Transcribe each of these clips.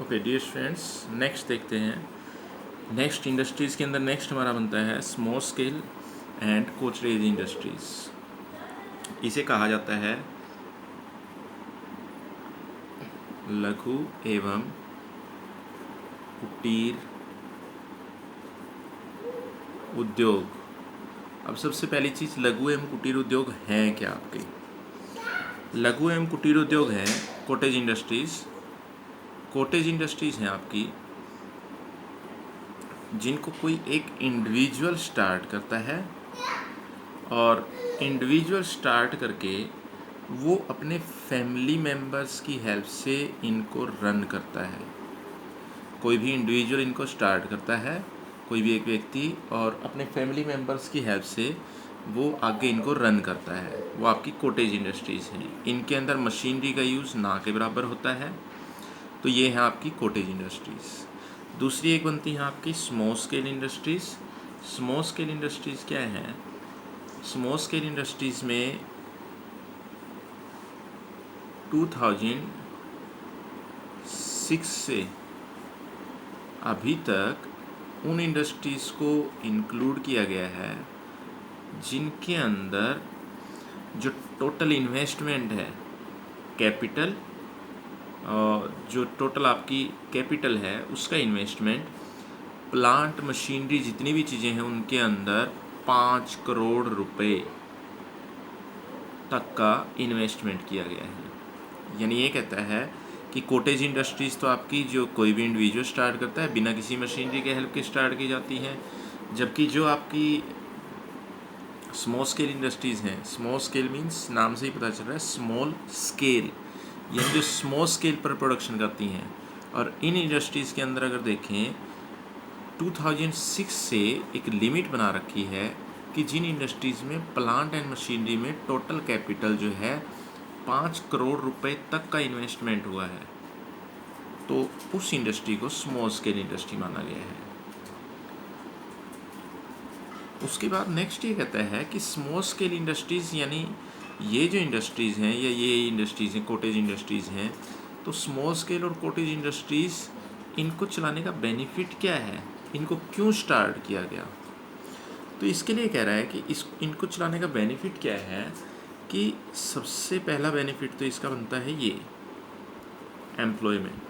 Okay dear friends, next देखते हैं। Next industries के अंदर नेक्स्ट हमारा बनता है स्मॉल स्केल एंड कोचरेज इंडस्ट्रीज़। इसे कहा जाता है लघु एवं कुटीर उद्योग। अब सबसे पहली चीज़, लघु एवं कुटीर उद्योग हैं क्या आपके? लघु एवं कुटीर उद्योग है कॉटेज इंडस्ट्रीज़। कॉटेज इंडस्ट्रीज़ हैं आपकी जिनको कोई एक इंडिविजुअल स्टार्ट करता है और इंडिविजुअल स्टार्ट करके वो अपने फैमिली मेम्बर्स की हेल्प से इनको रन करता है। कोई भी इंडिविजुअल इनको स्टार्ट करता है, कोई भी एक व्यक्ति, और अपने फैमिली मेम्बर्स की हेल्प से वो आगे इनको रन करता है। वो आपकी कॉटेज इंडस्ट्रीज़ हैं। इनके अंदर मशीनरी का यूज़ ना के बराबर होता है। तो ये है आपकी कॉटेज इंडस्ट्रीज़। दूसरी एक बनती है आपकी small scale industries. Small scale industries क्या है? स्मॉल स्केल इंडस्ट्रीज़ में 2006 से अभी तक उन इंडस्ट्रीज़ को इंक्लूड किया गया है जिनके अंदर जो टोटल इन्वेस्टमेंट है, कैपिटल, और जो टोटल आपकी कैपिटल है उसका इन्वेस्टमेंट, प्लांट मशीनरी जितनी भी चीज़ें हैं उनके अंदर 5 करोड़ रुपए तक का इन्वेस्टमेंट किया गया है। यानी ये कहता है कि कॉटेज इंडस्ट्रीज़ तो आपकी जो कोई भी इंडिविजुअल स्टार्ट करता है बिना किसी मशीनरी के हेल्प के स्टार्ट की जाती हैं, जबकि जो आपकी स्मॉल स्केल इंडस्ट्रीज़ हैं, स्मॉल स्केल मीन्स नाम से ही पता चल रहा है स्मॉल स्केल, यानी जो स्मॉल स्केल पर प्रोडक्शन करती हैं। और इन इंडस्ट्रीज़ के अंदर अगर देखें 2006 से एक लिमिट बना रखी है कि जिन इंडस्ट्रीज़ में प्लांट एंड मशीनरी में टोटल कैपिटल जो है 5 करोड़ रुपए तक का इन्वेस्टमेंट हुआ है, तो उस इंडस्ट्री को स्मॉल स्केल इंडस्ट्री माना गया है। उसके बाद नेक्स्ट ये कहता है कि स्मॉल स्केल इंडस्ट्रीज़, यानी ये जो इंडस्ट्रीज़ हैं या ये इंडस्ट्रीज़ हैं, कॉटेज इंडस्ट्रीज़ हैं, तो स्मॉल स्केल और कॉटेज इंडस्ट्रीज़, इनको चलाने का बेनिफिट क्या है, इनको क्यों स्टार्ट किया गया? तो इसके लिए कह रहा है कि इनको चलाने का बेनिफिट क्या है कि सबसे पहला बेनिफिट तो इसका बनता है ये एम्प्लॉयमेंट।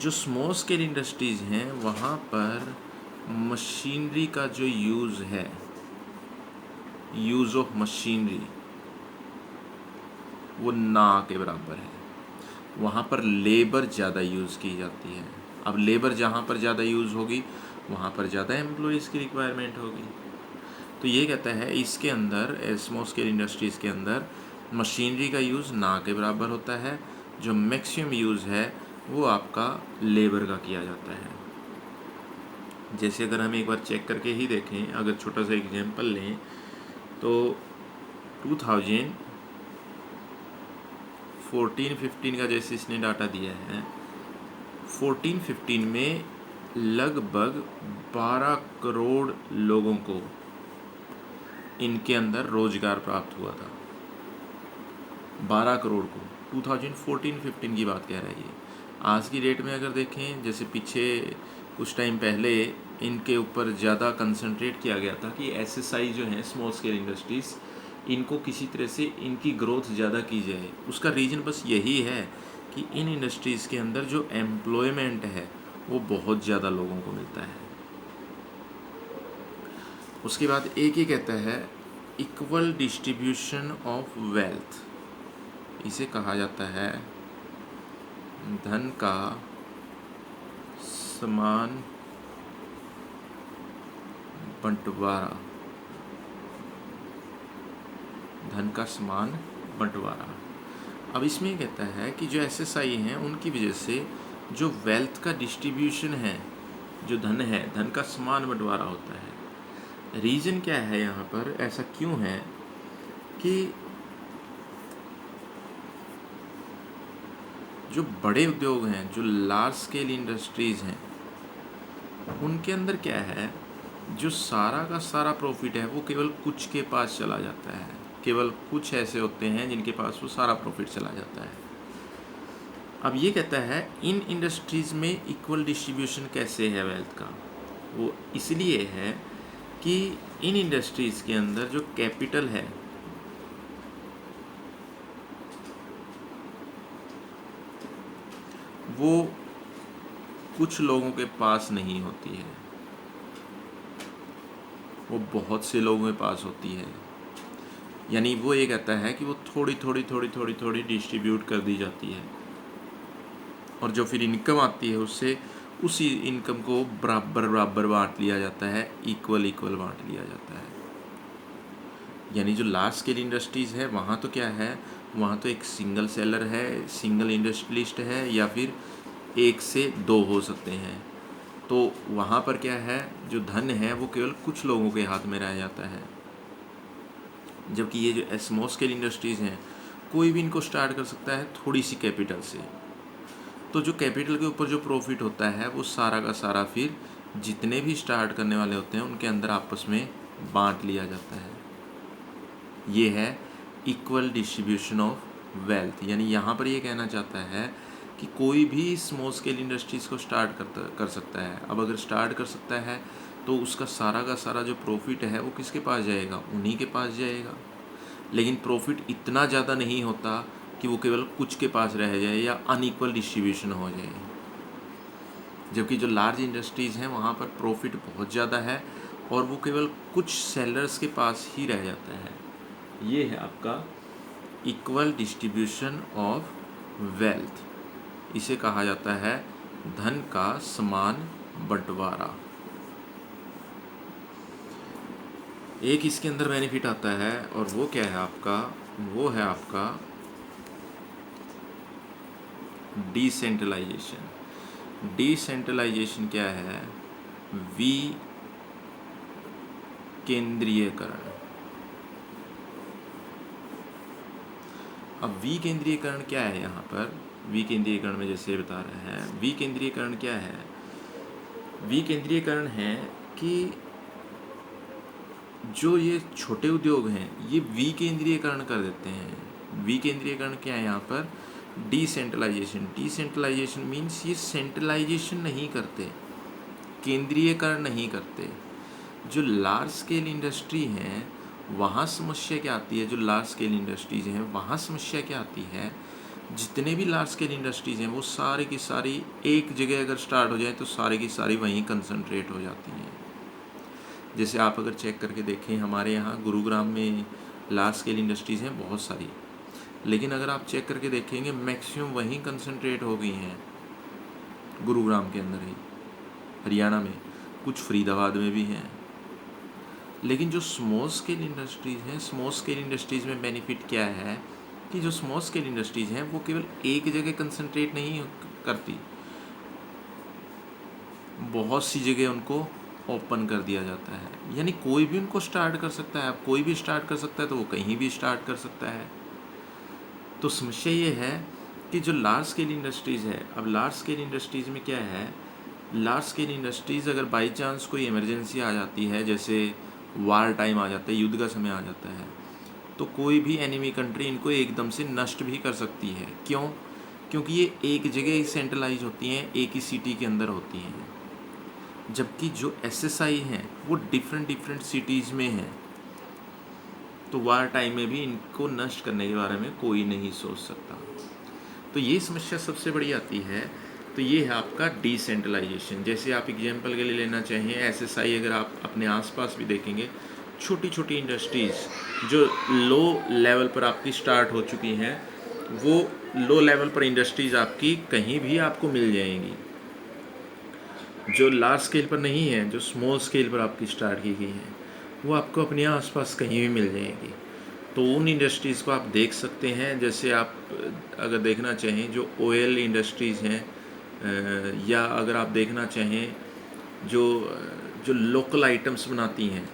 जो स्मॉल स्केल इंडस्ट्रीज़ हैं वहाँ पर मशीनरी का जो यूज़ है, यूज़ ऑफ मशीनरी, वो ना के बराबर है। वहाँ पर लेबर ज़्यादा यूज़ की जाती है। अब लेबर जहाँ पर ज़्यादा यूज़ होगी वहाँ पर ज़्यादा एम्प्लॉयज़ की रिक्वायरमेंट होगी। तो ये कहता है इसके अंदर स्मॉल स्केल इंडस्ट्रीज़ के अंदर मशीनरी का यूज़ ना के बराबर होता है। जो मैक्सिमम यूज़ है वो आपका लेबर का किया जाता है। जैसे अगर हम एक बार चेक करके ही देखें, अगर छोटा सा एग्जांपल लें तो 2014-15 का जैसे इसने डाटा दिया है, 14-15 में लगभग 12 करोड़ लोगों को इनके अंदर रोजगार प्राप्त हुआ था। 12 करोड़ को 2014-15 की बात कह रहा है ये। आज की डेट में अगर देखें, जैसे पीछे कुछ टाइम पहले इनके ऊपर ज़्यादा कंसंट्रेट किया गया था कि एसएसआई जो हैं, स्मॉल स्केल इंडस्ट्रीज़, इनको किसी तरह से इनकी ग्रोथ ज़्यादा की जाए। उसका रीज़न बस यही है कि इन इंडस्ट्रीज़ के अंदर जो एम्प्लॉयमेंट है वो बहुत ज़्यादा लोगों को मिलता है। उसके बाद एक ही कहता है इक्वल डिस्ट्रीब्यूशन ऑफ वेल्थ। इसे कहा जाता है धन का समान बंटवारा। धन का समान बंटवारा। अब इसमें कहता है कि जो एसएसआई हैं उनकी वजह से जो वेल्थ का डिस्ट्रीब्यूशन है, जो धन है, धन का समान बंटवारा होता है। रीज़न क्या है यहाँ पर, ऐसा क्यों है कि जो बड़े उद्योग हैं, जो लार्ज स्केल इंडस्ट्रीज़ हैं, उनके अंदर क्या है, जो सारा का सारा प्रॉफिट है वो केवल कुछ के पास चला जाता है। केवल कुछ ऐसे होते हैं जिनके पास वो सारा प्रॉफिट चला जाता है। अब ये कहता है इन इंडस्ट्रीज़ में इक्वल डिस्ट्रीब्यूशन कैसे है वेल्थ का। वो इसलिए है कि इन इंडस्ट्रीज़ के अंदर जो कैपिटल है वो कुछ लोगों के पास नहीं होती है, वो बहुत से लोगों के पास होती है। यानी वो ये कहता है कि वो थोड़ी थोड़ी थोड़ी थोड़ी थोड़ी डिस्ट्रीब्यूट कर दी जाती है, और जो फिर इनकम आती है उससे उसी इनकम को बराबर बराबर बांट लिया जाता है, इक्वल इक्वल बांट लिया जाता है। यानी जो लार्ज स्केल इंडस्ट्रीज़ है वहाँ तो क्या है, वहाँ तो एक सिंगल सेलर है, सिंगल इंडस्ट्रियलिस्ट है, या फिर एक से दो हो सकते हैं। तो वहाँ पर क्या है, जो धन है वो केवल कुछ लोगों के हाथ में रह जाता है। जबकि ये जो स्मॉल स्केल इंडस्ट्रीज़ हैं, कोई भी इनको स्टार्ट कर सकता है थोड़ी सी कैपिटल से। तो जो कैपिटल के ऊपर जो प्रॉफिट होता है वो सारा का सारा फिर जितने भी स्टार्ट करने वाले होते हैं उनके अंदर आपस में बांट लिया जाता है। ये है इक्वल डिस्ट्रीब्यूशन ऑफ वेल्थ। यानी यहाँ पर ये कहना चाहता है कि कोई भी स्मॉल स्केल इंडस्ट्रीज़ को स्टार्ट कर सकता है। अब अगर स्टार्ट कर सकता है तो उसका सारा का सारा जो प्रॉफिट है वो किसके पास जाएगा, उन्हीं के पास जाएगा। लेकिन प्रॉफिट इतना ज़्यादा नहीं होता कि वो केवल कुछ के पास रह जाए या अनइक्वल डिस्ट्रीब्यूशन हो जाए। जबकि जो लार्ज इंडस्ट्रीज़ हैं वहाँ पर प्रॉफिट बहुत ज़्यादा है और वो केवल कुछ सेलर्स के पास ही रह जाता है। ये है आपका इक्वल डिस्ट्रीब्यूशन ऑफ वेल्थ। इसे कहा जाता है धन का समान बंटवारा। एक इसके अंदर बेनिफिट आता है और वो क्या है आपका, वो है आपका डिसेंट्रलाइजेशन। डिसेंट्रलाइजेशन क्या है, विकेंद्रीयकरण। अब विकेंद्रीयकरण क्या है, यहाँ पर विकेंद्रीयकरण में जैसे बता रहे हैं, विकेंद्रीयकरण क्या है, विकेंद्रीयकरण है कि जो ये छोटे उद्योग हैं ये विकेंद्रीयकरण कर देते हैं। विकेंद्रीयकरण क्या है यहाँ पर, डिसेंट्रलाइजेशन। डिसेंट्रलाइजेशन मीन्स ये सेंट्रलाइजेशन नहीं करते, केंद्रीयकरण नहीं करते। जो लार्ज स्केल इंडस्ट्री हैं वहाँ समस्या क्या आती है, जो लार्ज स्केल इंडस्ट्रीज़ हैं वहाँ समस्या क्या आती है, जितने भी लार्ज स्केल इंडस्ट्रीज़ हैं वो सारी की सारी एक जगह अगर स्टार्ट हो जाए तो सारी की सारी वहीं कंसंट्रेट हो जाती हैं। जैसे आप अगर चेक करके देखें, हमारे यहाँ गुरुग्राम में लार्ज स्केल इंडस्ट्रीज़ हैं बहुत सारी, लेकिन अगर आप चेक करके देखेंगे मैक्सिमम वहीं कंसंट्रेट हो गई हैं गुरुग्राम के अंदर ही। हरियाणा में कुछ फरीदाबाद में भी हैं। लेकिन जो स्मॉल स्केल इंडस्ट्रीज़ हैं, स्मॉल स्केल इंडस्ट्रीज़ में बेनिफिट क्या है कि जो स्मॉल स्केल इंडस्ट्रीज़ हैं वो केवल एक जगह कंसंट्रेट नहीं करती, बहुत सी जगह उनको ओपन कर दिया जाता है। यानी कोई भी उनको स्टार्ट कर सकता है। अब कोई भी स्टार्ट कर सकता है तो वो कहीं भी स्टार्ट कर सकता है। तो समस्या ये है कि जो लार्ज स्केल इंडस्ट्रीज़ है, अब लार्ज स्केल इंडस्ट्रीज़ में क्या है, लार्ज स्केल इंडस्ट्रीज़ अगर बाई चांस कोई इमरजेंसी आ जाती है, जैसे वार टाइम आ जाता है, युद्ध का समय आ जाता है, तो कोई भी एनिमी कंट्री इनको एकदम से नष्ट भी कर सकती है। क्यों? क्योंकि ये एक जगह ही सेंट्रलाइज होती हैं, एक ही सिटी के अंदर होती हैं। जबकि जो एसएसआई हैं वो डिफरेंट डिफरेंट सिटीज़ में हैं, तो वार टाइम में भी इनको नष्ट करने के बारे में कोई नहीं सोच सकता। तो ये समस्या सबसे बड़ी आती है। तो ये है आपका डिसेंट्रलाइजेशन। जैसे आप एग्जांपल के लिए लेना चाहिए एसएसआई, अगर आप अपने आसपास भी देखेंगे छोटी छोटी इंडस्ट्रीज़ जो लो लेवल पर आपकी स्टार्ट हो चुकी हैं, वो लो लेवल पर इंडस्ट्रीज़ आपकी कहीं भी आपको मिल जाएंगी। जो लार्ज स्केल पर नहीं है, जो स्मॉल स्केल पर आपकी स्टार्ट की गई है, वो आपको अपने आसपास कहीं भी मिल जाएगी। तो उन इंडस्ट्रीज़ को आप देख सकते हैं। जैसे आप अगर देखना चाहें जो ऑयल इंडस्ट्रीज़ हैं, या अगर आप देखना चाहें जो जो लोकल आइटम्स बनाती हैं,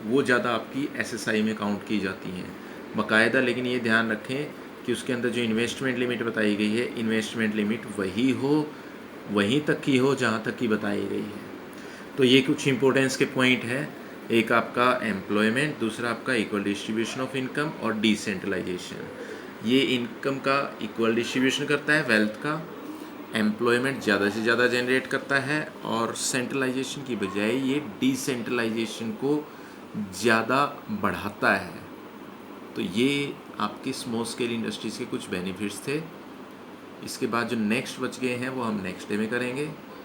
वो ज़्यादा आपकी एसएसआई में काउंट की जाती हैं बाकायदा। लेकिन ये ध्यान रखें कि उसके अंदर जो इन्वेस्टमेंट लिमिट बताई गई है, इन्वेस्टमेंट लिमिट वही हो, वहीं तक की हो जहाँ तक की बताई गई है। तो ये कुछ इंपॉर्टेंस के पॉइंट है, एक आपका एम्प्लॉयमेंट, दूसरा आपका इक्वल डिस्ट्रीब्यूशन ऑफ इनकम और डिसेंट्रलाइजेशन। ये इनकम का इक्वल डिस्ट्रीब्यूशन करता है, वेल्थ का, एम्प्लॉयमेंट ज़्यादा से ज़्यादा जनरेट करता है, और सेंट्रलाइजेशन की बजाय ये डिसेंट्रलाइजेशन को ज़्यादा बढ़ाता है। तो ये आपकी स्मॉल स्केल इंडस्ट्रीज़ के कुछ बेनिफिट्स थे। इसके बाद जो नेक्स्ट बच गए हैं वो हम नेक्स्ट डे में करेंगे।